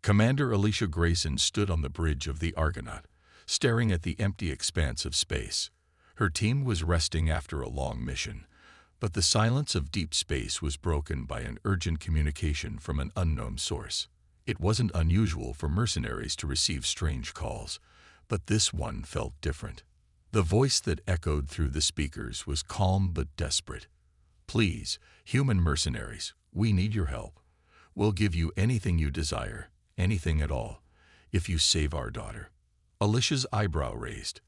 Commander Alicia Grayson stood on the bridge of the Argonaut, staring at the empty expanse of space. Her team was resting after a long mission, but the silence of deep space was broken by an urgent communication from an unknown source. It wasn't unusual for mercenaries to receive strange calls, but this one felt different. The voice that echoed through the speakers was calm but desperate. "Please, human mercenaries, we need your help. We'll give you anything you desire, anything at all, if you save our daughter." Alicia's eyebrow raised.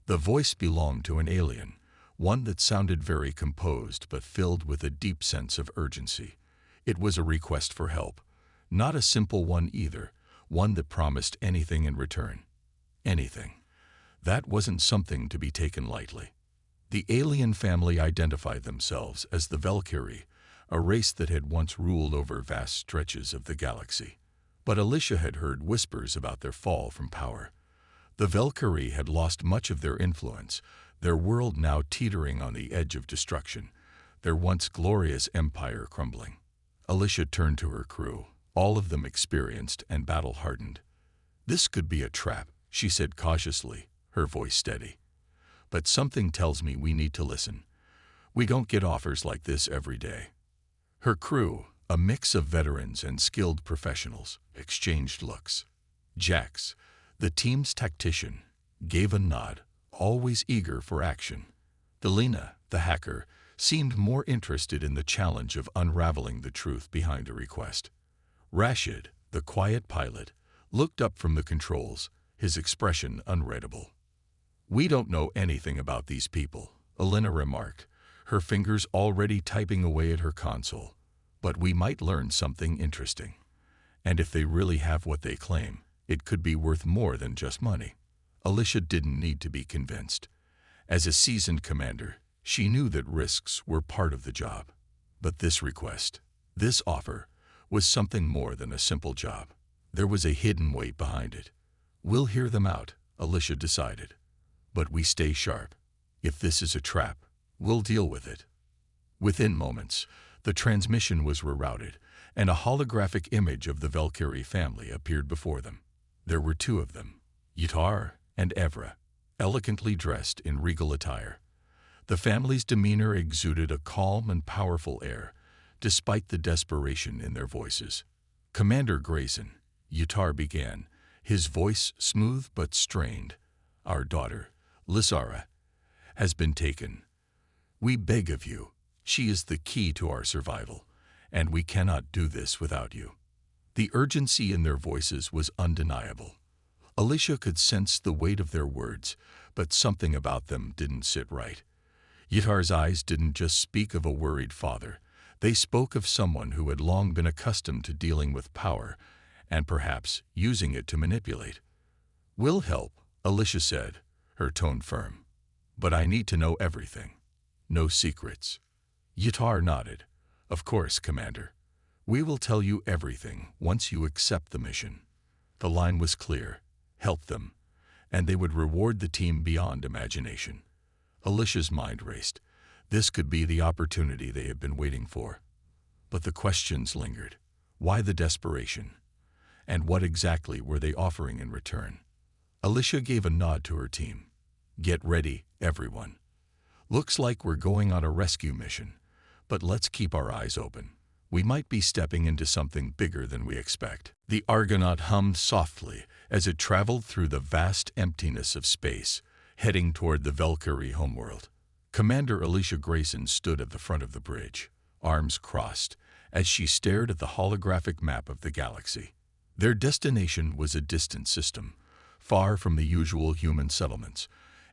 The voice belonged to an alien, one that sounded very composed but filled with a deep sense of urgency. It was a request for help, not a simple one either, one that promised anything in return. Anything. That wasn't something to be taken lightly. The alien family identified themselves as the Valkyrie, a race that had once ruled over vast stretches of the galaxy. But Alicia had heard whispers about their fall from power. The Valkyrie had lost much of their influence, their world now teetering on the edge of destruction, their once glorious empire crumbling. Alicia turned to her crew, all of them experienced and battle-hardened. "This could be a trap," she said cautiously, her voice steady. "But something tells me we need to listen. We don't get offers like this every day." Her crew, a mix of veterans and skilled professionals, exchanged looks. Jax, the team's tactician, gave a nod, always eager for action. Delina, the hacker, seemed more interested in the challenge of unraveling the truth behind a request. Rashid, the quiet pilot, looked up from the controls, his expression unreadable. "We don't know anything about these people," Elena remarked, her fingers already typing away at her console. "But we might learn something interesting. And if they really have what they claim, it could be worth more than just money." Alicia didn't need to be convinced. As a seasoned commander, she knew that risks were part of the job. But this request, this offer, was something more than a simple job. There was a hidden weight behind it. "We'll hear them out," Alicia decided. "But we stay sharp. If this is a trap, we'll deal with it." Within moments, the transmission was rerouted, and a holographic image of the Valkyrie family appeared before them. There were two of them, Yitar and Evra, elegantly dressed in regal attire. The family's demeanor exuded a calm and powerful air, despite the desperation in their voices. "Commander Grayson," Yitar began, his voice smooth but strained, "our daughter, Lysara, has been taken. We beg of you. She is the key to our survival, and we cannot do this without you." The urgency in their voices was undeniable. Alicia could sense the weight of their words, but something about them didn't sit right. Yitar's eyes didn't just speak of a worried father. They spoke of someone who had long been accustomed to dealing with power, and perhaps using it to manipulate. "We'll help," Alicia said, her tone firm. "But I need to know everything. No secrets." Yitar nodded. "Of course, Commander. We will tell you everything once you accept the mission." The line was clear. Help them, and they would reward the team beyond imagination. Alicia's mind raced. This could be the opportunity they had been waiting for. But the questions lingered. Why the desperation? And what exactly were they offering in return? Alicia gave a nod to her team. "Get ready, everyone. Looks like we're going on a rescue mission, but let's keep our eyes open. We might be stepping into something bigger than we expect." The Argonaut hummed softly as it traveled through the vast emptiness of space, heading toward the Valkyrie homeworld. Commander Alicia Grayson stood at the front of the bridge, arms crossed, as she stared at the holographic map of the galaxy. Their destination was a distant system, far from the usual human settlements,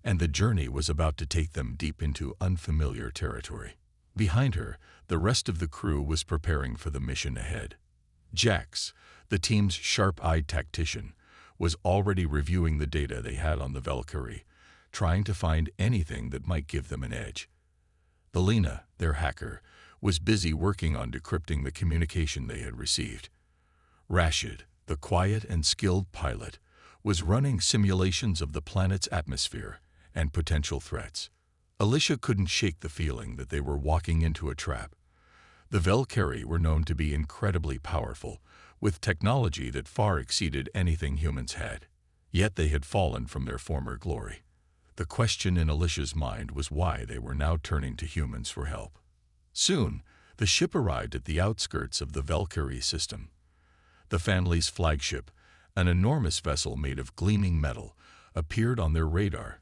and the journey was about to take them deep into unfamiliar territory. Behind her, the rest of the crew was preparing for the mission ahead. Jax, the team's sharp-eyed tactician, was already reviewing the data they had on the Valkyrie, trying to find anything that might give them an edge. Delina, their hacker, was busy working on decrypting the communication they had received. Rashid, the quiet and skilled pilot, was running simulations of the planet's atmosphere and potential threats. Alicia couldn't shake the feeling that they were walking into a trap. The Valkyrie were known to be incredibly powerful, with technology that far exceeded anything humans had. Yet they had fallen from their former glory. The question in Alicia's mind was why they were now turning to humans for help. Soon, the ship arrived at the outskirts of the Valkyrie system. The family's flagship, an enormous vessel made of gleaming metal, appeared on their radar,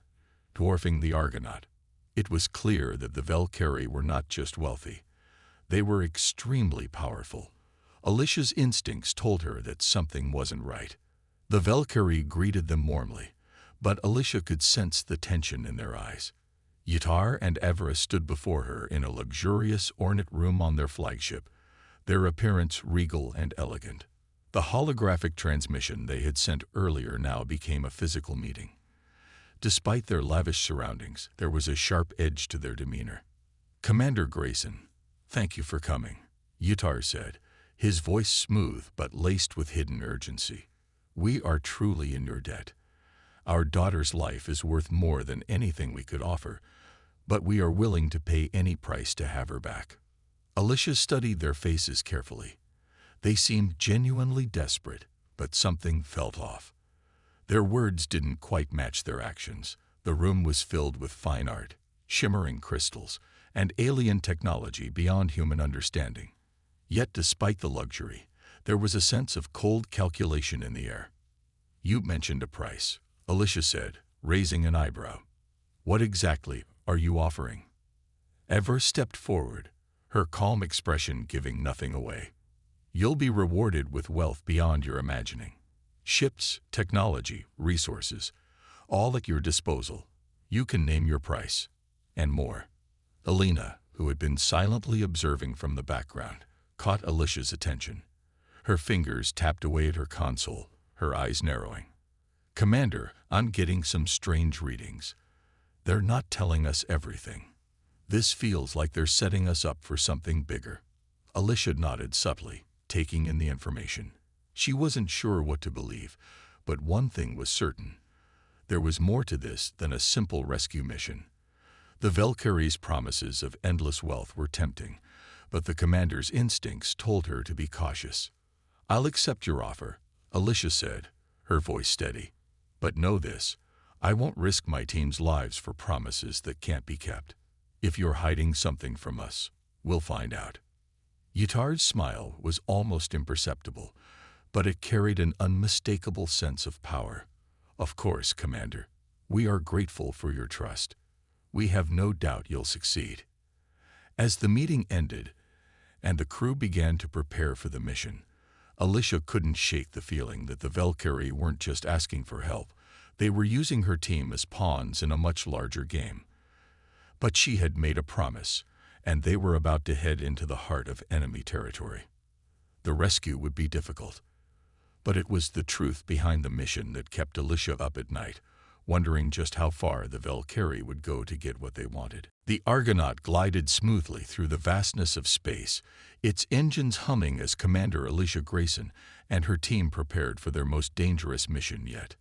dwarfing the Argonaut. It was clear that the Valkyrie were not just wealthy. They were extremely powerful. Alicia's instincts told her that something wasn't right. The Valkyrie greeted them warmly, but Alicia could sense the tension in their eyes. Yatar and Evra stood before her in a luxurious, ornate room on their flagship, their appearance regal and elegant. The holographic transmission they had sent earlier now became a physical meeting. Despite their lavish surroundings, there was a sharp edge to their demeanor. "Commander Grayson, thank you for coming," Yatar said, his voice smooth but laced with hidden urgency. "We are truly in your debt. Our daughter's life is worth more than anything we could offer, but we are willing to pay any price to have her back." Alicia studied their faces carefully. They seemed genuinely desperate, but something felt off. Their words didn't quite match their actions. The room was filled with fine art, shimmering crystals, and alien technology beyond human understanding. Yet despite the luxury, there was a sense of cold calculation in the air. "You mentioned a price," Alicia said, raising an eyebrow. "What exactly are you offering?" Evra stepped forward, her calm expression giving nothing away. "You'll be rewarded with wealth beyond your imagining. Ships, technology, resources, all at your disposal. You can name your price, and more." Alina, who had been silently observing from the background, caught Alicia's attention. Her fingers tapped away at her console, her eyes narrowing. "Commander, I'm getting some strange readings. They're not telling us everything. This feels like they're setting us up for something bigger." Alicia nodded subtly, taking in the information. She wasn't sure what to believe, but one thing was certain. There was more to this than a simple rescue mission. The Valkyrie's promises of endless wealth were tempting, but the commander's instincts told her to be cautious. "I'll accept your offer," Alicia said, her voice steady. "But know this, I won't risk my team's lives for promises that can't be kept. If you're hiding something from us, we'll find out." Yatar's smile was almost imperceptible, but it carried an unmistakable sense of power. "Of course, Commander. We are grateful for your trust. We have no doubt you'll succeed." As the meeting ended and the crew began to prepare for the mission, Alicia couldn't shake the feeling that the Valkyrie weren't just asking for help. They were using her team as pawns in a much larger game. But she had made a promise, and they were about to head into the heart of enemy territory. The rescue would be difficult, but it was the truth behind the mission that kept Alicia up at night, wondering just how far the Valkyrie would go to get what they wanted. The Argonaut glided smoothly through the vastness of space, its engines humming as Commander Alicia Grayson and her team prepared for their most dangerous mission yet.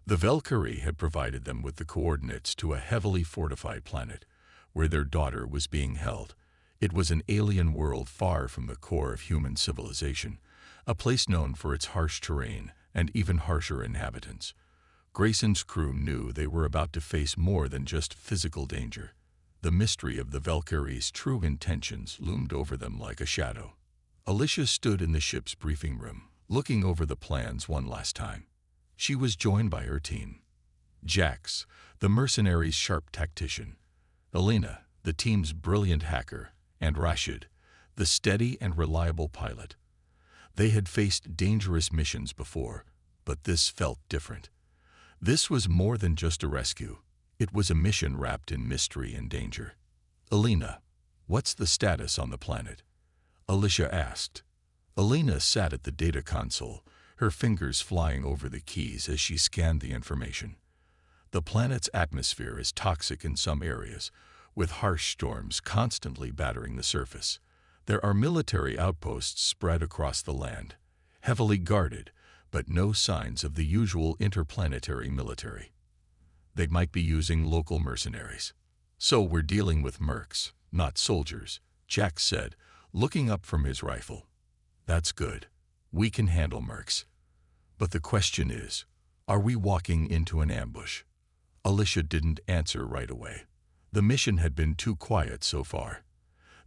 The Valkyrie had provided them with the coordinates to a heavily fortified planet, where their daughter was being held. It was an alien world far from the core of human civilization, a place known for its harsh terrain and even harsher inhabitants. Grayson's crew knew they were about to face more than just physical danger. The mystery of the Valkyrie's true intentions loomed over them like a shadow. Alicia stood in the ship's briefing room, looking over the plans one last time. She was joined by her team. Jax, the mercenary's sharp tactician, Alina, the team's brilliant hacker, and Rashid, the steady and reliable pilot. They had faced dangerous missions before, but this felt different. This was more than just a rescue. It was a mission wrapped in mystery and danger. "Alina, what's the status on the planet?" Alicia asked. Alina sat at the data console, her fingers flying over the keys as she scanned the information. The planet's atmosphere is toxic in some areas, with harsh storms constantly battering the surface. There are military outposts spread across the land, heavily guarded, but no signs of the usual interplanetary military. They might be using local mercenaries. "So we're dealing with mercs, not soldiers," Jack said, looking up from his rifle. "That's good. We can handle mercs. But the question is, are we walking into an ambush? Alicia didn't answer right away. The mission had been too quiet so far.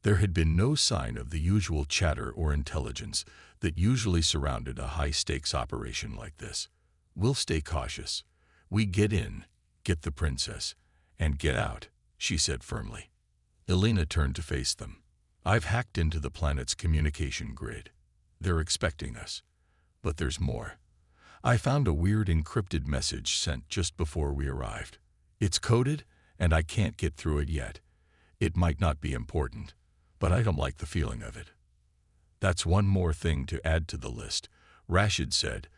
There had been no sign of the usual chatter or intelligence that usually surrounded a high-stakes operation like this. We'll stay cautious. We get in, get the princess, and get out, she said firmly. Elena turned to face them. I've hacked into the planet's communication grid. They're expecting us. But there's more. I found a weird encrypted message sent just before we arrived. It's coded, and I can't get through it yet. It might not be important, but I don't like the feeling of it. That's one more thing to add to the list, Rashid said,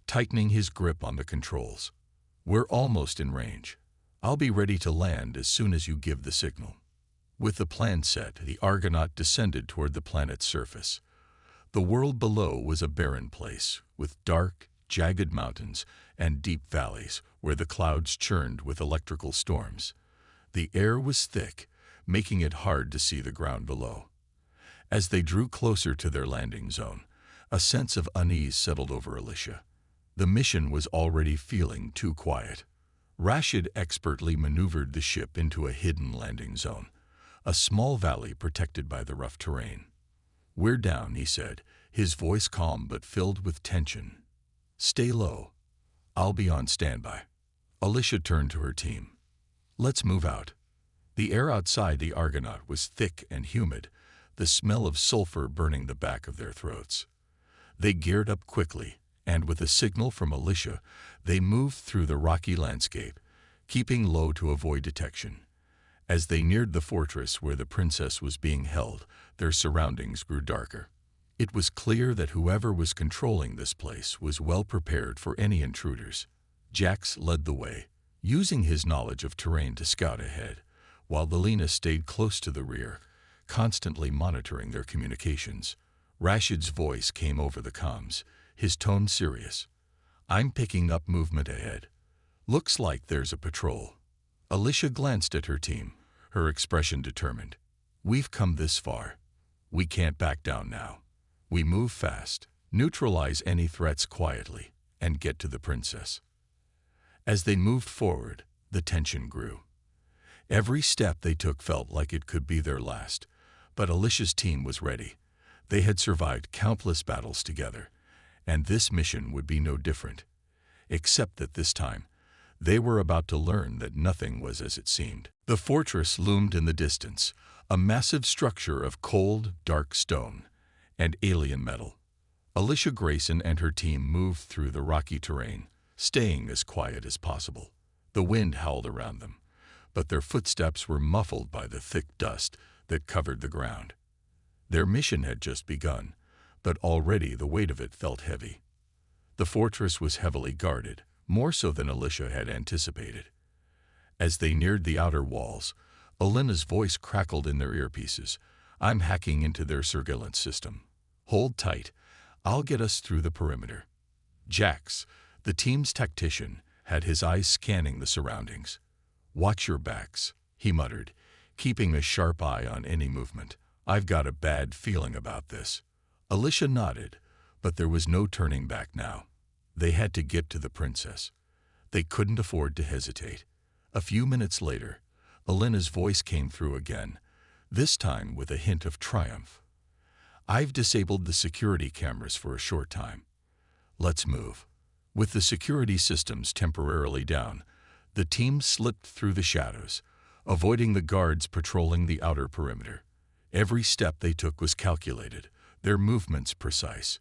tightening his grip on the controls. We're almost in range. I'll be ready to land as soon as you give the signal. With the plan set, the Argonaut descended toward the planet's surface. The world below was a barren place, with dark, jagged mountains and deep valleys where the clouds churned with electrical storms. The air was thick, making it hard to see the ground below. As they drew closer to their landing zone, a sense of unease settled over Alicia. The mission was already feeling too quiet. Rashid expertly maneuvered the ship into a hidden landing zone, a small valley protected by the rough terrain. We're down, he said, his voice calm but filled with tension. Stay low. I'll be on standby. Alicia turned to her team. Let's move out. The air outside the Argonaut was thick and humid, the smell of sulfur burning the back of their throats. They geared up quickly, and with a signal from Alicia, they moved through the rocky landscape, keeping low to avoid detection. As they neared the fortress where the princess was being held, their surroundings grew darker. It was clear that whoever was controlling this place was well prepared for any intruders. Jax led the way, using his knowledge of terrain to scout ahead, while Elena stayed close to the rear, constantly monitoring their communications. Rashid's voice came over the comms, his tone serious. I'm picking up movement ahead. Looks like there's a patrol. Alicia glanced at her team, her expression determined. We've come this far. We can't back down now. We move fast, neutralize any threats quietly, and get to the princess. As they moved forward, the tension grew. Every step they took felt like it could be their last, but Alicia's team was ready. They had survived countless battles together, and this mission would be no different. Except that this time, they were about to learn that nothing was as it seemed. The fortress loomed in the distance, a massive structure of cold, dark stone and alien metal. Alicia Grayson and her team moved through the rocky terrain, staying as quiet as possible. The wind howled around them, but their footsteps were muffled by the thick dust that covered the ground. Their mission had just begun, but already the weight of it felt heavy. The fortress was heavily guarded, more so than Alicia had anticipated. As they neared the outer walls, Elena's voice crackled in their earpieces. I'm hacking into their surveillance system. Hold tight. I'll get us through the perimeter. Jax, the team's tactician, had his eyes scanning the surroundings. Watch your backs, he muttered, keeping a sharp eye on any movement. I've got a bad feeling about this. Alicia nodded, but there was no turning back now. They had to get to the princess. They couldn't afford to hesitate. A few minutes later, Elena's voice came through again, this time with a hint of triumph. I've disabled the security cameras for a short time. Let's move. With the security systems temporarily down, the team slipped through the shadows, avoiding the guards patrolling the outer perimeter. Every step they took was calculated, their movements precise.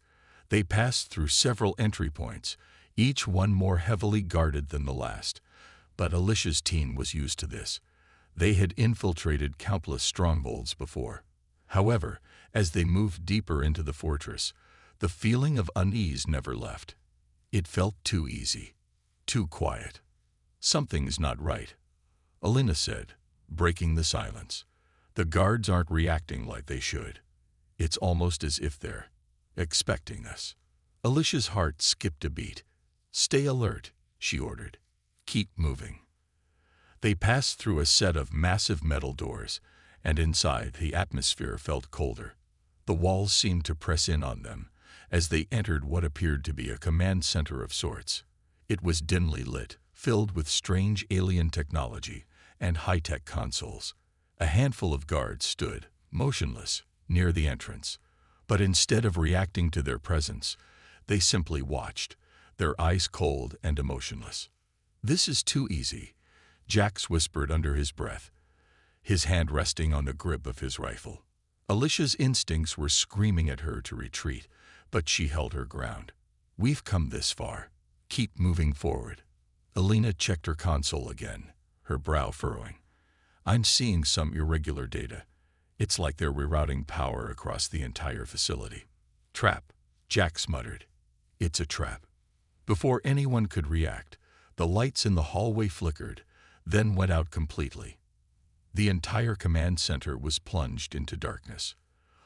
They passed through several entry points, each one more heavily guarded than the last. But Alicia's team was used to this. They had infiltrated countless strongholds before. However, as they moved deeper into the fortress, the feeling of unease never left. It felt too easy, too quiet. Something's not right, Elena said, breaking the silence. The guards aren't reacting like they should. It's almost as if they're expecting us. Alicia's heart skipped a beat. Stay alert, she ordered. Keep moving. They passed through a set of massive metal doors, and inside the atmosphere felt colder. The walls seemed to press in on them, as they entered what appeared to be a command center of sorts. It was dimly lit, filled with strange alien technology and high-tech consoles. A handful of guards stood, motionless, near the entrance. But instead of reacting to their presence, they simply watched, their eyes cold and emotionless. "This is too easy," Jax whispered under his breath, his hand resting on the grip of his rifle. Alicia's instincts were screaming at her to retreat, but she held her ground. "We've come this far. Keep moving forward." Alina checked her console again, her brow furrowing. "I'm seeing some irregular data. It's like they're rerouting power across the entire facility." "Trap," Jax muttered. "It's a trap." Before anyone could react, the lights in the hallway flickered, then went out completely. The entire command center was plunged into darkness.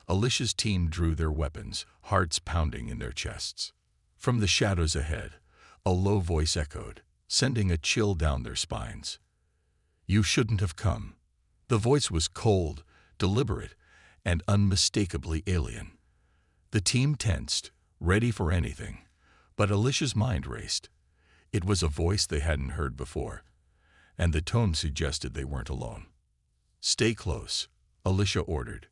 Alicia's team drew their weapons, hearts pounding in their chests. From the shadows ahead, a low voice echoed, sending a chill down their spines. "You shouldn't have come." The voice was cold, deliberate, and unmistakably alien. The team tensed, ready for anything, but Alicia's mind raced. It was a voice they hadn't heard before, and the tone suggested they weren't alone. "Stay close," Alicia ordered.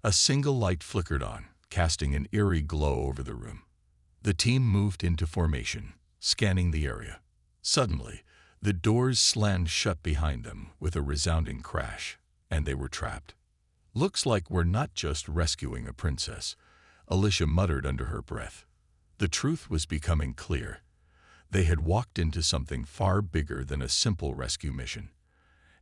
A single light flickered on, casting an eerie glow over the room. The team moved into formation, scanning the area. Suddenly, the doors slammed shut behind them with a resounding crash, and they were trapped. "Looks like we're not just rescuing a princess," Alicia muttered under her breath. The truth was becoming clear. They had walked into something far bigger than a simple rescue mission.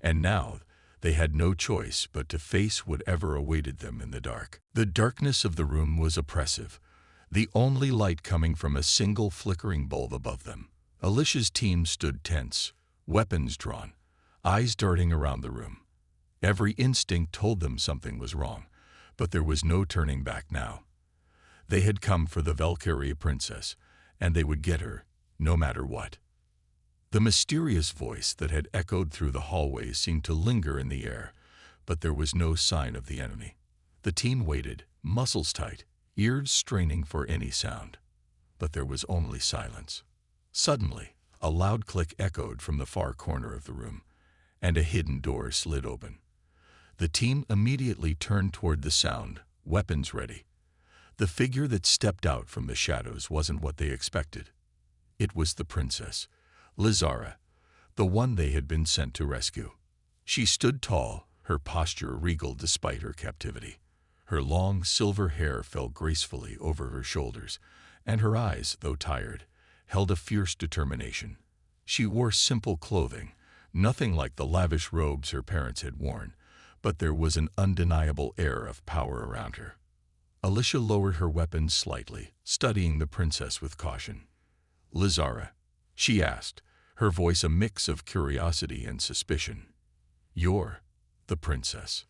And now, they had no choice but to face whatever awaited them in the dark. The darkness of the room was oppressive, the only light coming from a single flickering bulb above them. Alicia's team stood tense, weapons drawn, eyes darting around the room. Every instinct told them something was wrong, but there was no turning back now. They had come for the Valkyria princess, and they would get her, no matter what. The mysterious voice that had echoed through the hallway seemed to linger in the air, but there was no sign of the enemy. The team waited, muscles tight, ears straining for any sound. But there was only silence. Suddenly, a loud click echoed from the far corner of the room, and a hidden door slid open. The team immediately turned toward the sound, weapons ready. The figure that stepped out from the shadows wasn't what they expected. It was the princess, Lizara, the one they had been sent to rescue. She stood tall, her posture regal despite her captivity. Her long silver hair fell gracefully over her shoulders, and her eyes, though tired, held a fierce determination. She wore simple clothing, nothing like the lavish robes her parents had worn, but there was an undeniable air of power around her. Alicia lowered her weapons slightly, studying the princess with caution. "Lizara," she asked, her voice a mix of curiosity and suspicion. "You're the princess."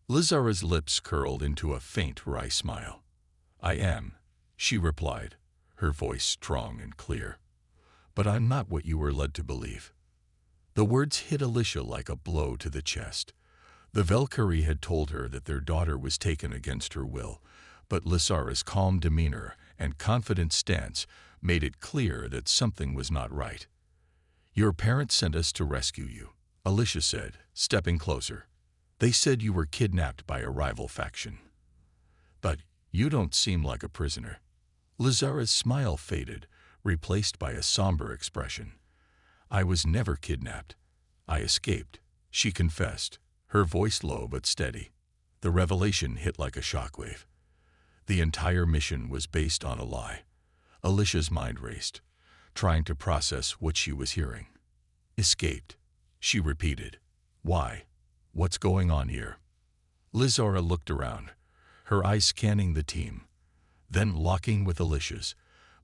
Lizara's lips curled into a faint wry smile. "I am," she replied, her voice strong and clear. "But I'm not what you were led to believe." The words hit Alicia like a blow to the chest. The Valkyrie had told her that their daughter was taken against her will, but Lizara's calm demeanor and confident stance made it clear that something was not right. "Your parents sent us to rescue you," Alicia said, stepping closer. "They said you were kidnapped by a rival faction. But you don't seem like a prisoner." Lizara's smile faded, replaced by a somber expression. "I was never kidnapped. I escaped," she confessed, her voice low but steady. The revelation hit like a shockwave. The entire mission was based on a lie. Alicia's mind raced, trying to process what she was hearing. "Escaped," she repeated. "Why? What's going on here?" Lizara looked around, her eyes scanning the team, then locking with Alicia's.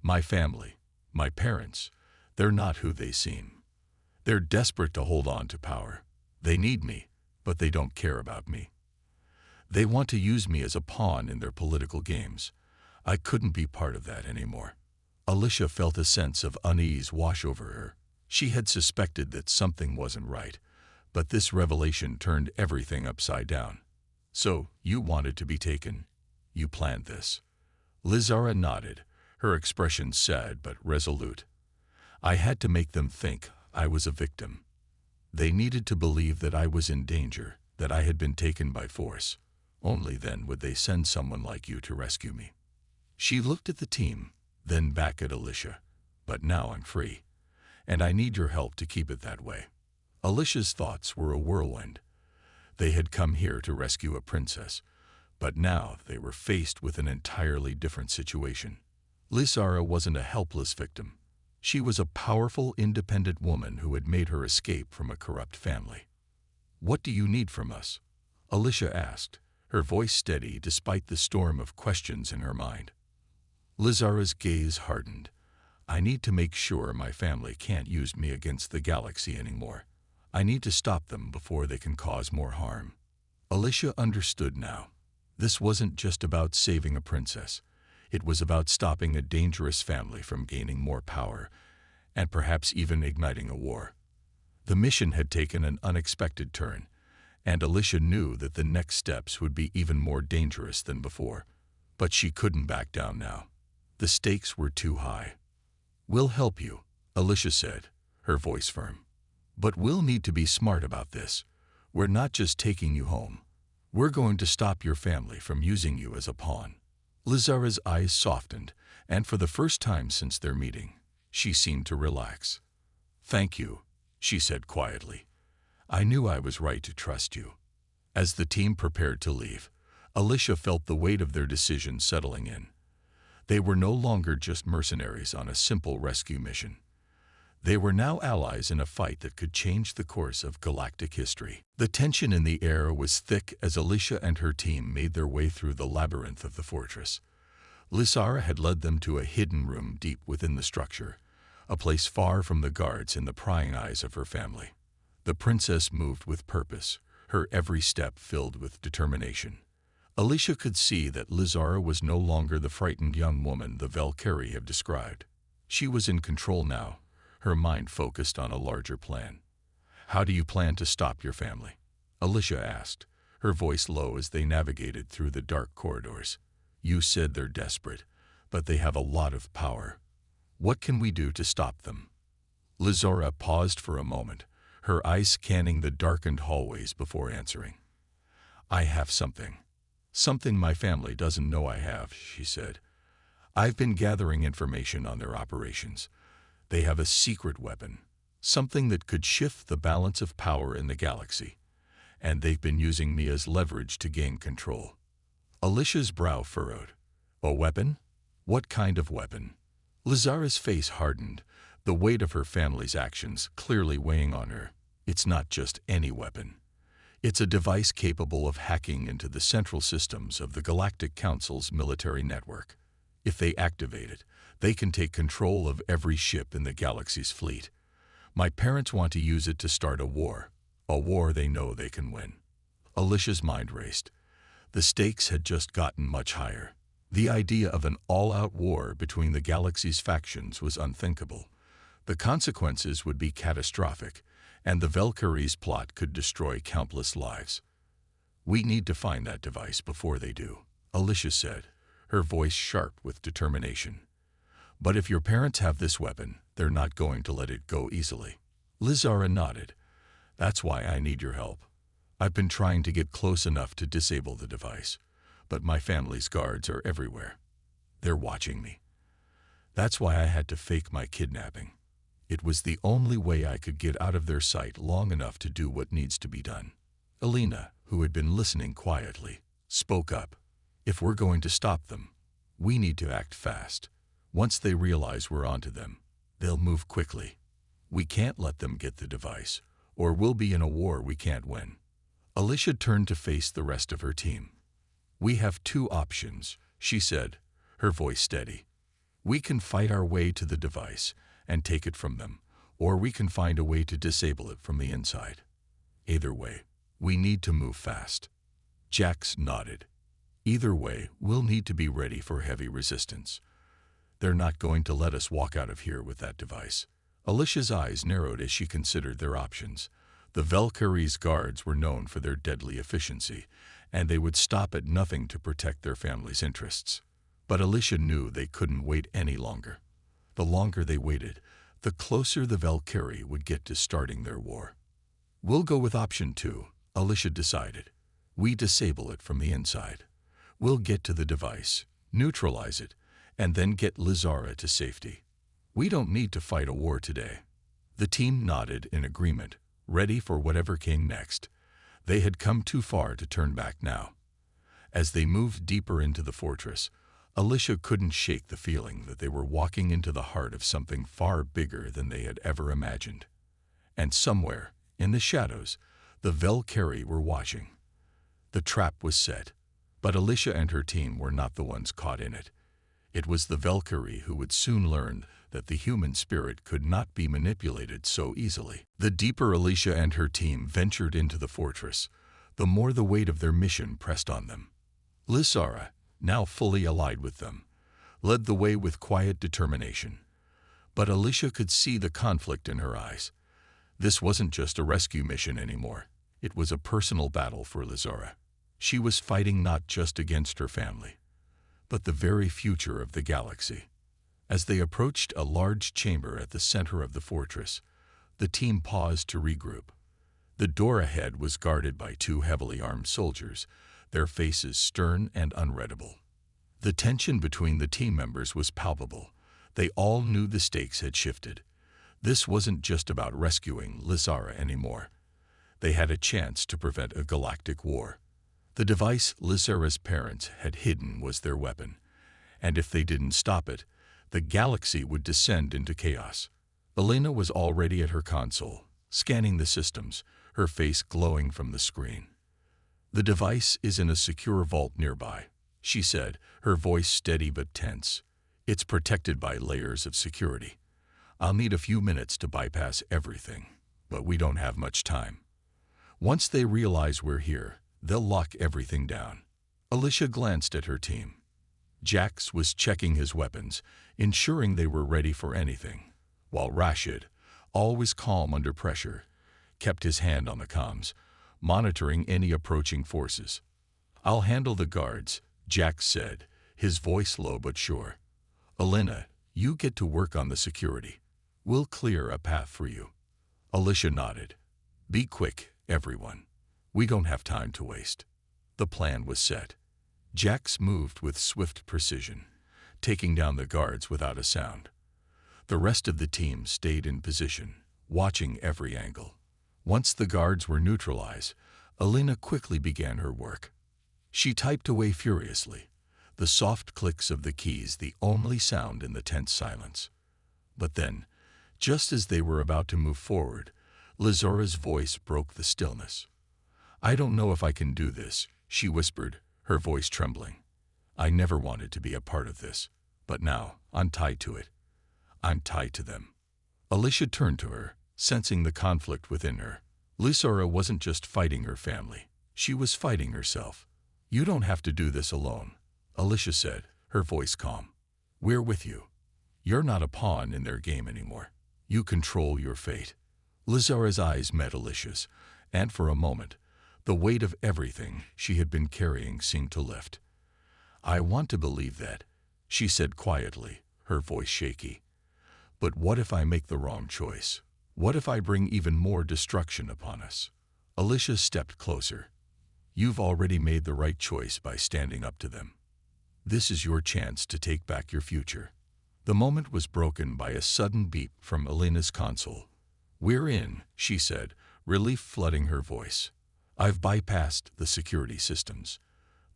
"My family, my parents, they're not who they seem. They're desperate to hold on to power. They need me, but they don't care about me. They want to use me as a pawn in their political games. I couldn't be part of that anymore." Alicia felt a sense of unease wash over her. She had suspected that something wasn't right, but this revelation turned everything upside down. "So, you wanted to be taken? You planned this?" Lizara nodded, her expression sad but resolute. I had to make them think I was a victim. They needed to believe that I was in danger, that I had been taken by force. Only then would they send someone like you to rescue me. She looked at the team, then back at Alicia. But now I'm free, and I need your help to keep it that way. Alicia's thoughts were a whirlwind. They had come here to rescue a princess, but now they were faced with an entirely different situation. Lizara wasn't a helpless victim. She was a powerful, independent woman who had made her escape from a corrupt family. "What do you need from us?" Alicia asked, her voice steady despite the storm of questions in her mind. Lizara's gaze hardened. "I need to make sure my family can't use me against the galaxy anymore. I need to stop them before they can cause more harm." Alicia understood now. This wasn't just about saving a princess. It was about stopping a dangerous family from gaining more power, and perhaps even igniting a war. The mission had taken an unexpected turn, and Alicia knew that the next steps would be even more dangerous than before. But she couldn't back down now. The stakes were too high. "We'll help you," Alicia said, her voice firm. "But we'll need to be smart about this. We're not just taking you home. We're going to stop your family from using you as a pawn." Lizara's eyes softened, and for the first time since their meeting, she seemed to relax. "Thank you," she said quietly. "I knew I was right to trust you." As the team prepared to leave, Alicia felt the weight of their decision settling in. They were no longer just mercenaries on a simple rescue mission. They were now allies in a fight that could change the course of galactic history. The tension in the air was thick as Alicia and her team made their way through the labyrinth of the fortress. Lizara had led them to a hidden room deep within the structure, a place far from the guards and the prying eyes of her family. The princess moved with purpose, her every step filled with determination. Alicia could see that Lizara was no longer the frightened young woman the Valkyrie had described. She was in control now, her mind focused on a larger plan. "How do you plan to stop your family?" Alicia asked, her voice low as they navigated through the dark corridors. "You said they're desperate, but they have a lot of power. What can we do to stop them?" Lizara paused for a moment, her eyes scanning the darkened hallways before answering. "I have something. Something my family doesn't know I have," she said. "I've been gathering information on their operations. They have a secret weapon, something that could shift the balance of power in the galaxy, and they've been using me as leverage to gain control." Alicia's brow furrowed. "A weapon? What kind of weapon?" Lizara's face hardened, the weight of her family's actions clearly weighing on her. "It's not just any weapon. It's a device capable of hacking into the central systems of the Galactic Council's military network. If they activate it, they can take control of every ship in the galaxy's fleet. My parents want to use it to start a war they know they can win." Alicia's mind raced. The stakes had just gotten much higher. The idea of an all-out war between the galaxy's factions was unthinkable. The consequences would be catastrophic, and the Valkyrie's plot could destroy countless lives. "We need to find that device before they do," Alicia said, her voice sharp with determination. "But if your parents have this weapon, they're not going to let it go easily." Lizara nodded. "That's why I need your help. I've been trying to get close enough to disable the device, but my family's guards are everywhere. They're watching me. That's why I had to fake my kidnapping. It was the only way I could get out of their sight long enough to do what needs to be done." Alina, who had been listening quietly, spoke up. "If we're going to stop them, we need to act fast. Once they realize we're onto them, they'll move quickly. We can't let them get the device, or we'll be in a war we can't win." Alicia turned to face the rest of her team. "We have two options," she said, her voice steady. "We can fight our way to the device and take it from them, or we can find a way to disable it from the inside. Either way, we need to move fast." Jax nodded. "Either way, we'll need to be ready for heavy resistance. They're not going to let us walk out of here with that device." Alicia's eyes narrowed as she considered their options. The Valkyrie's guards were known for their deadly efficiency, and they would stop at nothing to protect their family's interests. But Alicia knew they couldn't wait any longer. The longer they waited, the closer the Valkyrie would get to starting their war. "We'll go with option 2, Alicia decided. "We disable it from the inside. We'll get to the device, neutralize it, and then get Lizara to safety. We don't need to fight a war today." The team nodded in agreement, ready for whatever came next. They had come too far to turn back now. As they moved deeper into the fortress, Alicia couldn't shake the feeling that they were walking into the heart of something far bigger than they had ever imagined. And somewhere, in the shadows, the Valkyrie were watching. The trap was set, but Alicia and her team were not the ones caught in it. It was the Valkyrie who would soon learn that the human spirit could not be manipulated so easily. The deeper Alicia and her team ventured into the fortress, the more the weight of their mission pressed on them. Lizara, now fully allied with them, led the way with quiet determination. But Alicia could see the conflict in her eyes. This wasn't just a rescue mission anymore. It was a personal battle for Lizara. She was fighting not just against her family, but the very future of the galaxy. As they approached a large chamber at the center of the fortress, the team paused to regroup. The door ahead was guarded by 2 heavily armed soldiers, their faces stern and unreadable. The tension between the team members was palpable. They all knew the stakes had shifted. This wasn't just about rescuing Lizara anymore. They had a chance to prevent a galactic war. The device Lizara's parents had hidden was their weapon, and if they didn't stop it, the galaxy would descend into chaos. Elena was already at her console, scanning the systems, her face glowing from the screen. "The device is in a secure vault nearby," she said, her voice steady but tense. "It's protected by layers of security. I'll need a few minutes to bypass everything, but we don't have much time. Once they realize we're here, they'll lock everything down." Alicia glanced at her team. Jax was checking his weapons, ensuring they were ready for anything, while Rashid, always calm under pressure, kept his hand on the comms, monitoring any approaching forces. "I'll handle the guards," Jax said, his voice low but sure. "Elena, you get to work on the security. We'll clear a path for you." Alicia nodded. "Be quick, everyone. We don't have time to waste." The plan was set. Jax moved with swift precision, taking down the guards without a sound. The rest of the team stayed in position, watching every angle. Once the guards were neutralized, Elena quickly began her work. She typed away furiously, the soft clicks of the keys the only sound in the tense silence. But then, just as they were about to move forward, Lizara's voice broke the stillness. "I don't know if I can do this," she whispered, her voice trembling. "I never wanted to be a part of this, but now I'm tied to it. I'm tied to them." Alicia turned to her, sensing the conflict within her. Lizara wasn't just fighting her family. She was fighting herself. "You don't have to do this alone," Alicia said, her voice calm. "We're with you. You're not a pawn in their game anymore. You control your fate." Lizara's eyes met Alicia's, and for a moment, the weight of everything she had been carrying seemed to lift. "I want to believe that," she said quietly, her voice shaky. "But what if I make the wrong choice? What if I bring even more destruction upon us?" Alicia stepped closer. "You've already made the right choice by standing up to them. This is your chance to take back your future." The moment was broken by a sudden beep from Elena's console. "We're in," she said, relief flooding her voice. "I've bypassed the security systems.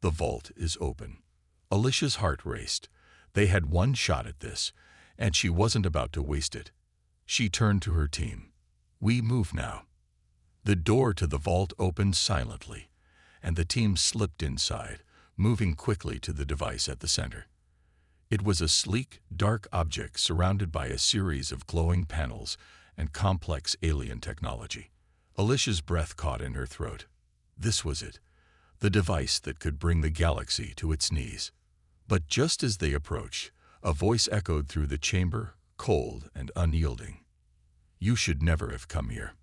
The vault is open." Alicia's heart raced. They had one shot at this, and she wasn't about to waste it. She turned to her team. "We move now." The door to the vault opened silently, and the team slipped inside, moving quickly to the device at the center. It was a sleek, dark object surrounded by a series of glowing panels and complex alien technology. Alicia's breath caught in her throat. This was it, the device that could bring the galaxy to its knees. But just as they approached, a voice echoed through the chamber, cold and unyielding. "You should never have come here."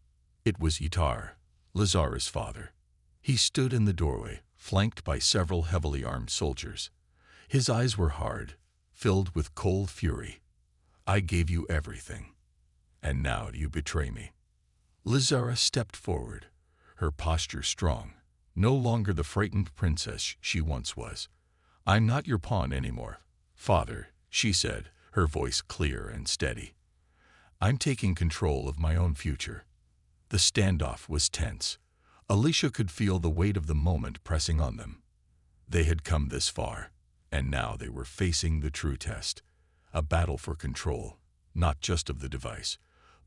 It was Itar, Lizara's father. He stood in the doorway, flanked by several heavily armed soldiers. His eyes were hard, filled with cold fury. I gave you everything, and now you betray me. Lizara stepped forward, her posture strong, no longer the frightened princess she once was. I'm not your pawn anymore, father, she said, her voice clear and steady. I'm taking control of my own future. The standoff was tense. Alicia could feel the weight of the moment pressing on them. They had come this far, and now they were facing the true test. A battle for control, not just of the device,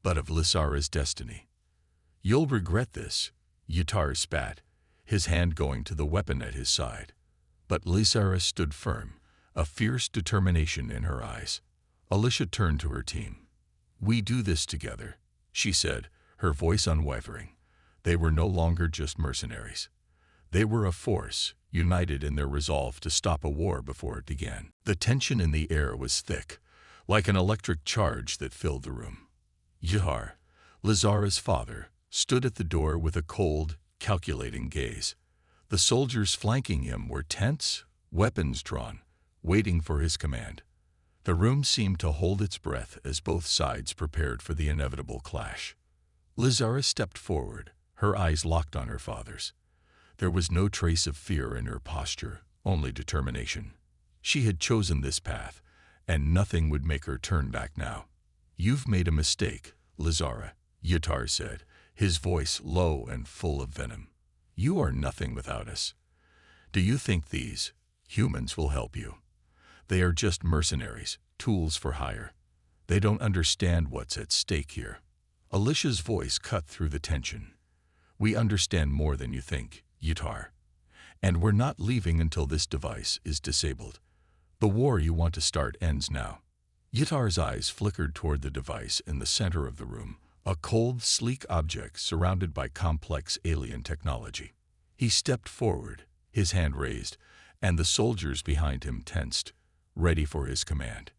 but of Lizara's destiny. You'll regret this, Yutar spat, his hand going to the weapon at his side. But Lizara stood firm, a fierce determination in her eyes. Alicia turned to her team. We do this together, she said, her voice unwavering. They were no longer just mercenaries. They were a force, united in their resolve to stop a war before it began. The tension in the air was thick, like an electric charge that filled the room. Yutar, Lizara's father, stood at the door with a cold, calculating gaze. The soldiers flanking him were tense, weapons drawn, waiting for his command. The room seemed to hold its breath as both sides prepared for the inevitable clash. Lizara stepped forward, her eyes locked on her father's. There was no trace of fear in her posture, only determination. She had chosen this path, and nothing would make her turn back now. You've made a mistake, Lizara, Yutar said, his voice low and full of venom. You are nothing without us. Do you think these humans will help you? They are just mercenaries, tools for hire. They don't understand what's at stake here. Alicia's voice cut through the tension. We understand more than you think, Yutar. And we're not leaving until this device is disabled. The war you want to start ends now. Yutar's eyes flickered toward the device in the center of the room, a cold, sleek object surrounded by complex alien technology. He stepped forward, his hand raised, and the soldiers behind him tensed, ready for his command.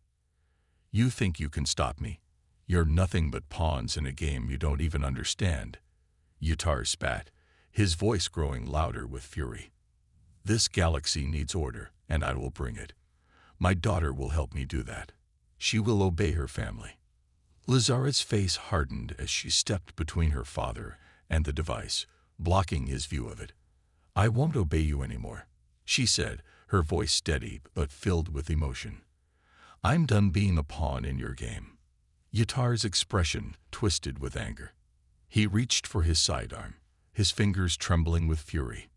You think you can stop me? You're nothing but pawns in a game you don't even understand. Yutar spat, his voice growing louder with fury. This galaxy needs order, and I will bring it. My daughter will help me do that. She will obey her family. Lizara's face hardened as she stepped between her father and the device, blocking his view of it. I won't obey you anymore, she said, her voice steady but filled with emotion. I'm done being a pawn in your game. Yutar's expression twisted with anger. He reached for his sidearm, his fingers trembling with fury.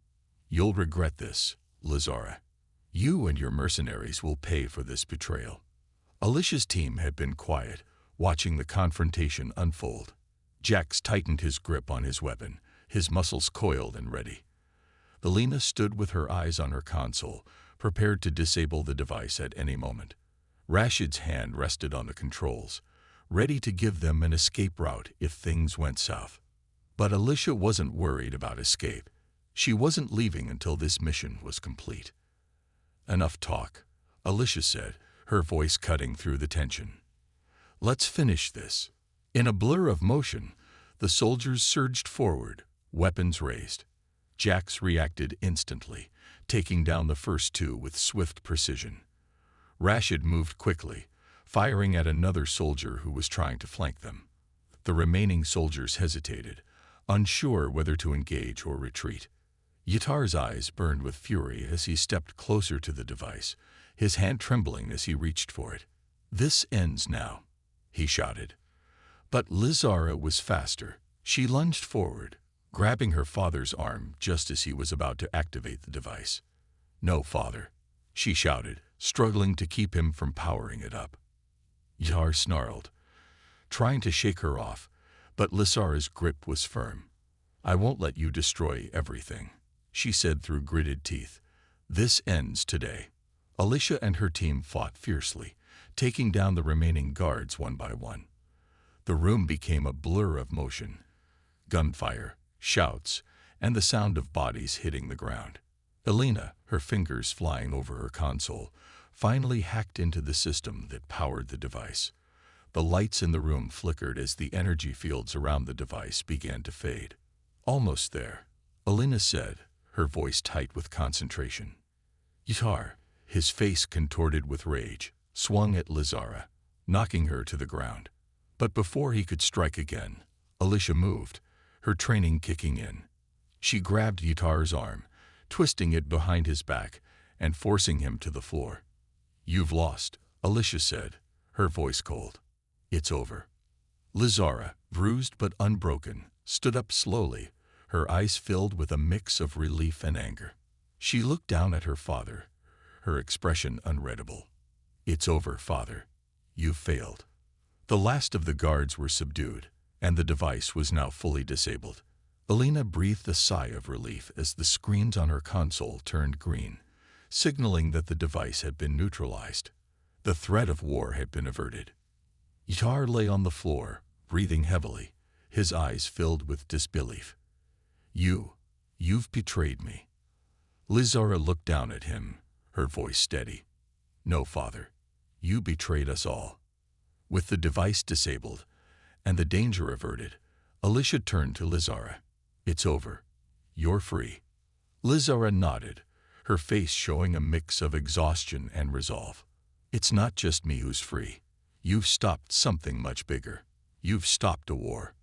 You'll regret this, Lizara. You and your mercenaries will pay for this betrayal. Alicia's team had been quiet, watching the confrontation unfold. Jax tightened his grip on his weapon, his muscles coiled and ready. Belina stood with her eyes on her console, prepared to disable the device at any moment. Rashid's hand rested on the controls, ready to give them an escape route if things went south. But Alicia wasn't worried about escape. She wasn't leaving until this mission was complete. Enough talk, Alicia said, her voice cutting through the tension. Let's finish this. In a blur of motion, the soldiers surged forward, weapons raised. Jax reacted instantly, taking down the first two with swift precision. Rashid moved quickly, firing at another soldier who was trying to flank them. The remaining soldiers hesitated, unsure whether to engage or retreat. Yutar's eyes burned with fury as he stepped closer to the device, his hand trembling as he reached for it. This ends now, he shouted. But Lizara was faster. She lunged forward, grabbing her father's arm just as he was about to activate the device. No, father, she shouted, struggling to keep him from powering it up. Yutar snarled, trying to shake her off, but Lizara's grip was firm. I won't let you destroy everything, she said through gritted teeth. This ends today. Alicia and her team fought fiercely, taking down the remaining guards one by one. The room became a blur of motion. Gunfire, shouts, and the sound of bodies hitting the ground. Elena, her fingers flying over her console, finally hacked into the system that powered the device. The lights in the room flickered as the energy fields around the device began to fade. Almost there, Elena said, her voice tight with concentration. Yutar, his face contorted with rage, swung at Lizara, knocking her to the ground. But before he could strike again, Alicia moved, her training kicking in. She grabbed Yutar's arm, twisting it behind his back and forcing him to the floor. "You've lost," Alicia said, her voice cold. "It's over." Lizara, bruised but unbroken, stood up slowly, her eyes filled with a mix of relief and anger. She looked down at her father, her expression unreadable. "It's over, Father. You've failed." The last of the guards were subdued, and the device was now fully disabled. Alina breathed a sigh of relief as the screens on her console turned green, signaling that the device had been neutralized. The threat of war had been averted. Yutar lay on the floor, breathing heavily, his eyes filled with disbelief. You've betrayed me." Lizara looked down at him, her voice steady. "No, Father. You betrayed us all." With the device disabled and the danger averted, Alicia turned to Lizara. "It's over. You're free." Lizara nodded, her face showing a mix of exhaustion and resolve. "It's not just me who's free. You've stopped something much bigger. You've stopped a war."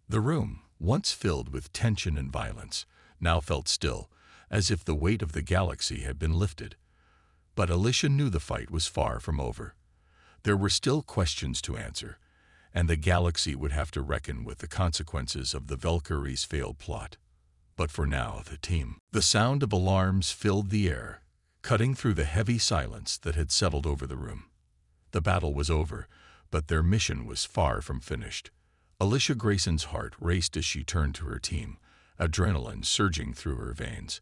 The room, once filled with tension and violence, now felt still, as if the weight of the galaxy had been lifted. But Alicia knew the fight was far from over. There were still questions to answer, and the galaxy would have to reckon with the consequences of the Valkyrie's failed plot. But for now, the sound of alarms filled the air, cutting through the heavy silence that had settled over the room. The battle was over, but their mission was far from finished. Alicia Grayson's heart raced as she turned to her team, adrenaline surging through her veins.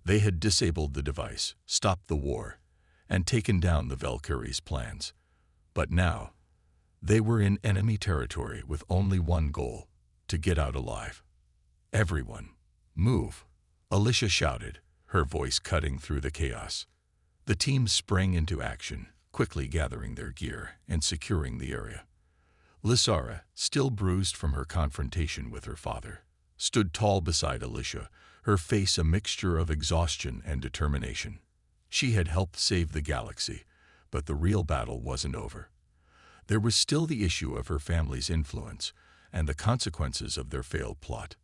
They had disabled the device, stopped the war, and taken down the Valkyrie's plans. But now, they were in enemy territory with only one goal: to get out alive. "Everyone, move!" Alicia shouted, her voice cutting through the chaos. The team sprang into action, quickly gathering their gear and securing the area. Lizara, still bruised from her confrontation with her father, stood tall beside Alicia, her face a mixture of exhaustion and determination. She had helped save the galaxy, but the real battle wasn't over. There was still the issue of her family's influence and the consequences of their failed plot.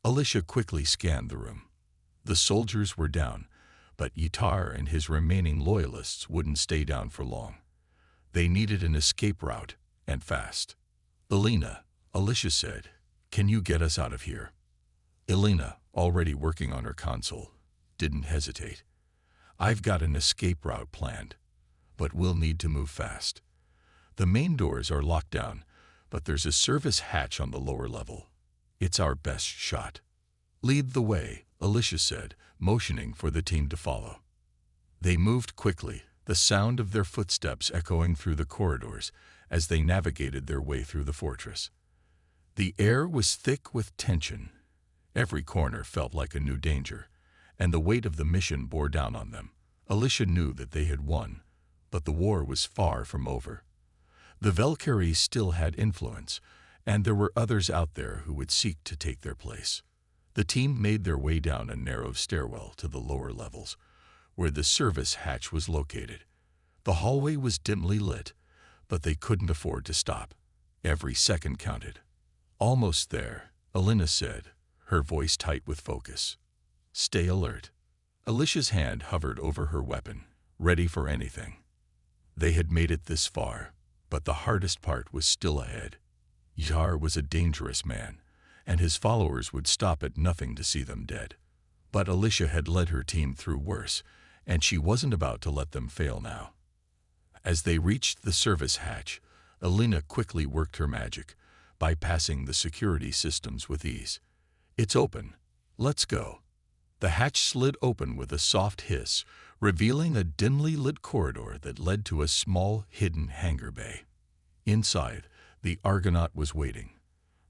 Alicia quickly scanned the room. The soldiers were down, but Yutar and his remaining loyalists wouldn't stay down for long. They needed an escape route, and fast. "Elena," Alicia said, "can you get us out of here?" Elena, already working on her console, didn't hesitate. "I've got an escape route planned, but we'll need to move fast. The main doors are locked down, but there's a service hatch on the lower level. It's our best shot." "Lead the way," Alicia said, motioning for the team to follow. They moved quickly, the sound of their footsteps echoing through the corridors as they navigated their way through the fortress. The air was thick with tension. Every corner felt like a new danger, and the weight of the mission bore down on them. Alicia knew that they had won, but the war was far from over. The Valkyries still had influence, and there were others out there who would seek to take their place. The team made their way down a narrow stairwell to the lower levels, where the service hatch was located. The hallway was dimly lit, but they couldn't afford to stop. Every second counted. "Almost there," Elena said, her voice tight with focus. "Stay alert." Alicia's hand hovered over her weapon, ready for anything. They had made it this far, but the hardest part was still ahead. Yutar was a dangerous man, and his followers would stop at nothing to see them dead. But Alicia had led her team through worse, and she wasn't about to let them fail now. As they reached the service hatch, Elena quickly worked her magic, bypassing the security systems with ease. "It's open. Let's go." The hatch slid open with a soft hiss, revealing a dimly lit corridor that led to a small, hidden hangar bay. Inside, the Argonaut was waiting.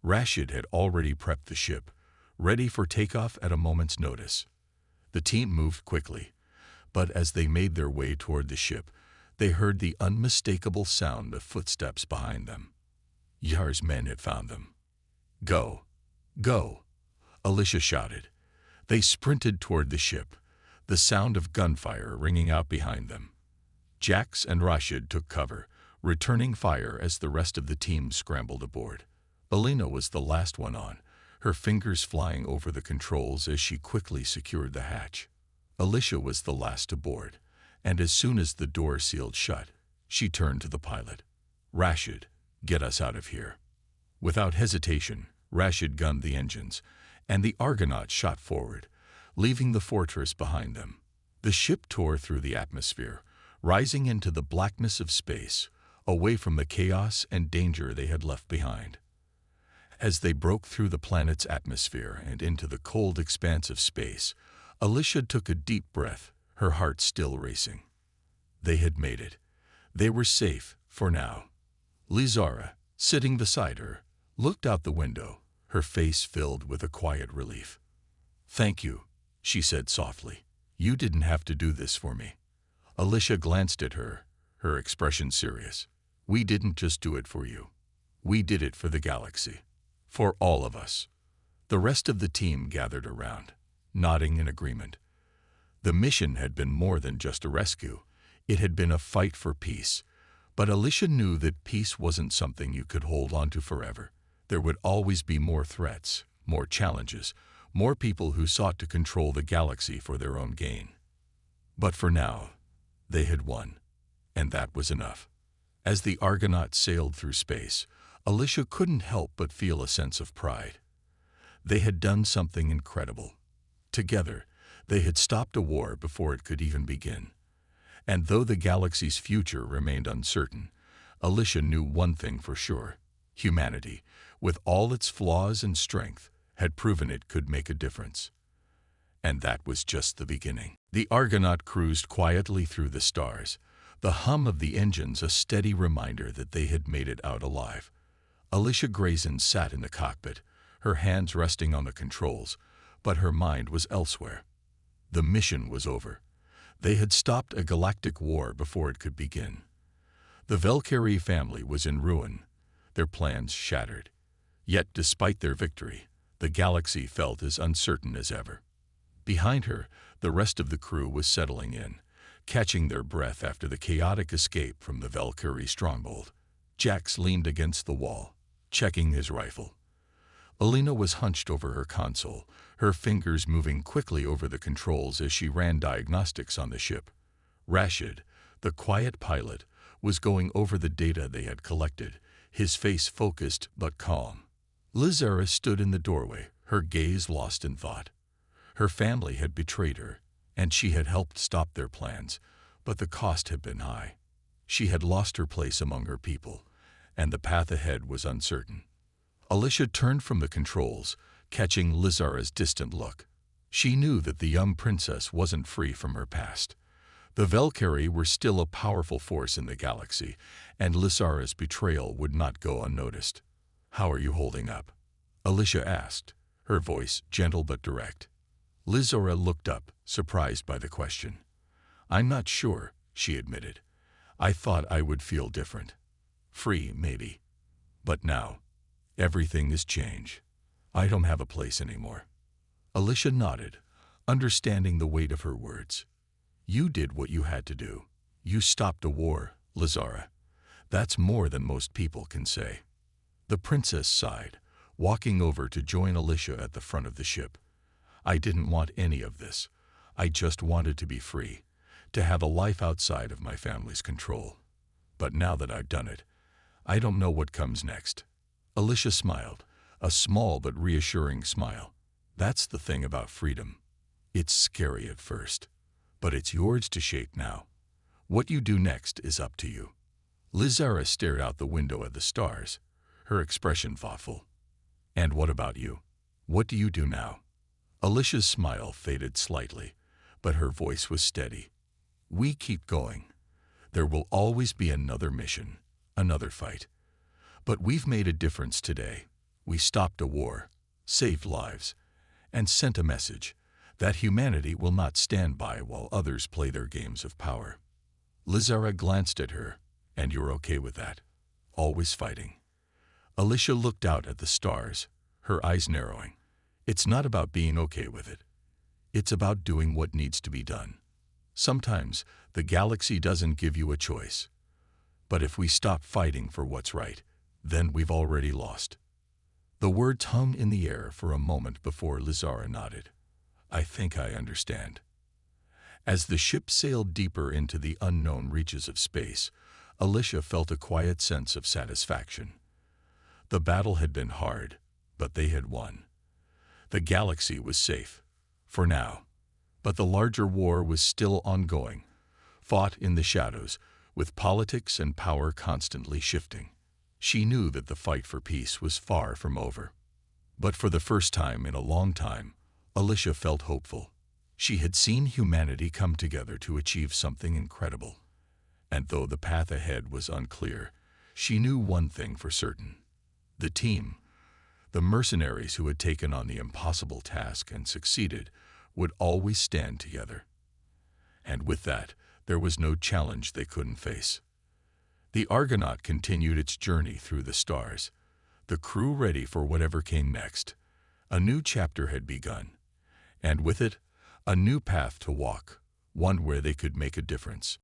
Rashid had already prepped the ship, ready for takeoff at a moment's notice. The team moved quickly, but as they made their way toward the ship, they heard the unmistakable sound of footsteps behind them. Yar's men had found them. "Go! Go!" Alicia shouted. They sprinted toward the ship, the sound of gunfire ringing out behind them. Jax and Rashid took cover, returning fire as the rest of the team scrambled aboard. Alina was the last one on, her fingers flying over the controls as she quickly secured the hatch. Alicia was the last aboard, and as soon as the door sealed shut, she turned to the pilot. "Rashid, get us out of here." Without hesitation, Rashid gunned the engines, and the Argonauts shot forward, leaving the fortress behind them. The ship tore through the atmosphere, rising into the blackness of space, away from the chaos and danger they had left behind. As they broke through the planet's atmosphere and into the cold expanse of space, Alicia took a deep breath, her heart still racing. They had made it. They were safe, for now. Lizara, sitting beside her, looked out the window, her face filled with a quiet relief. "Thank you," she said softly. "You didn't have to do this for me." Alicia glanced at her, her expression serious. "We didn't just do it for you. We did it for the galaxy. For all of us." The rest of the team gathered around, nodding in agreement. The mission had been more than just a rescue. It had been a fight for peace. But Alicia knew that peace wasn't something you could hold on to forever. There would always be more threats, more challenges, more people who sought to control the galaxy for their own gain. But for now, they had won, and that was enough. As the Argonauts sailed through space, Alicia couldn't help but feel a sense of pride. They had done something incredible. Together, they had stopped a war before it could even begin. And though the galaxy's future remained uncertain, Alicia knew one thing for sure. Humanity, with all its flaws and strength, had proven it could make a difference. And that was just the beginning. The Argonaut cruised quietly through the stars, the hum of the engines a steady reminder that they had made it out alive. Alicia Grayson sat in the cockpit, her hands resting on the controls, but her mind was elsewhere. The mission was over. They had stopped a galactic war before it could begin. The Valkyrie family was in ruin, their plans shattered. Yet despite their victory, the galaxy felt as uncertain as ever. Behind her, the rest of the crew was settling in, catching their breath after the chaotic escape from the Valkyrie stronghold. Jax leaned against the wall, checking his rifle. Alina was hunched over her console, her fingers moving quickly over the controls as she ran diagnostics on the ship. Rashid, the quiet pilot, was going over the data they had collected, his face focused but calm. Lizara stood in the doorway, her gaze lost in thought. Her family had betrayed her, and she had helped stop their plans, but the cost had been high. She had lost her place among her people, and the path ahead was uncertain. Alicia turned from the controls, catching Lizara's distant look. She knew that the young princess wasn't free from her past. The Valkyrie were still a powerful force in the galaxy, and Lizara's betrayal would not go unnoticed. "How are you holding up?" Alicia asked, her voice gentle but direct. Lizara looked up, surprised by the question. "I'm not sure," she admitted. "I thought I would feel different. Free, maybe. But now, everything has changed. I don't have a place anymore." Alicia nodded, understanding the weight of her words. "You did what you had to do. You stopped a war, Lizara. That's more than most people can say." The princess sighed, walking over to join Alicia at the front of the ship. "I didn't want any of this. I just wanted to be free, to have a life outside of my family's control. But now that I've done it, I don't know what comes next." Alicia smiled, a small but reassuring smile. "That's the thing about freedom. It's scary at first, but it's yours to shape now. What you do next is up to you." Lizara stared out the window at the stars, her expression thoughtful. "And what about you? What do you do now?" Alicia's smile faded slightly, but her voice was steady. "We keep going. There will always be another mission, another fight. But we've made a difference today. We stopped a war, saved lives, and sent a message that humanity will not stand by while others play their games of power." Lizara glanced at her. "And you're okay with that? Always fighting?" Alicia looked out at the stars, her eyes narrowing. "It's not about being okay with it. It's about doing what needs to be done. Sometimes the galaxy doesn't give you a choice. But if we stop fighting for what's right, then we've already lost. The words hung in the air for a moment before Lizara nodded. I think I understand. As the ship sailed deeper into the unknown reaches of space, Alicia felt a quiet sense of satisfaction. The battle had been hard, but they had won. The galaxy was safe, for now. But the larger war was still ongoing, fought in the shadows, with politics and power constantly shifting. She knew that the fight for peace was far from over. But for the first time in a long time, Alicia felt hopeful. She had seen humanity come together to achieve something incredible. And though the path ahead was unclear, she knew one thing for certain. The team, the mercenaries who had taken on the impossible task and succeeded, would always stand together. And with that, there was no challenge they couldn't face. The Argonaut continued its journey through the stars, the crew ready for whatever came next. A new chapter had begun, and with it, a new path to walk, one where they could make a difference.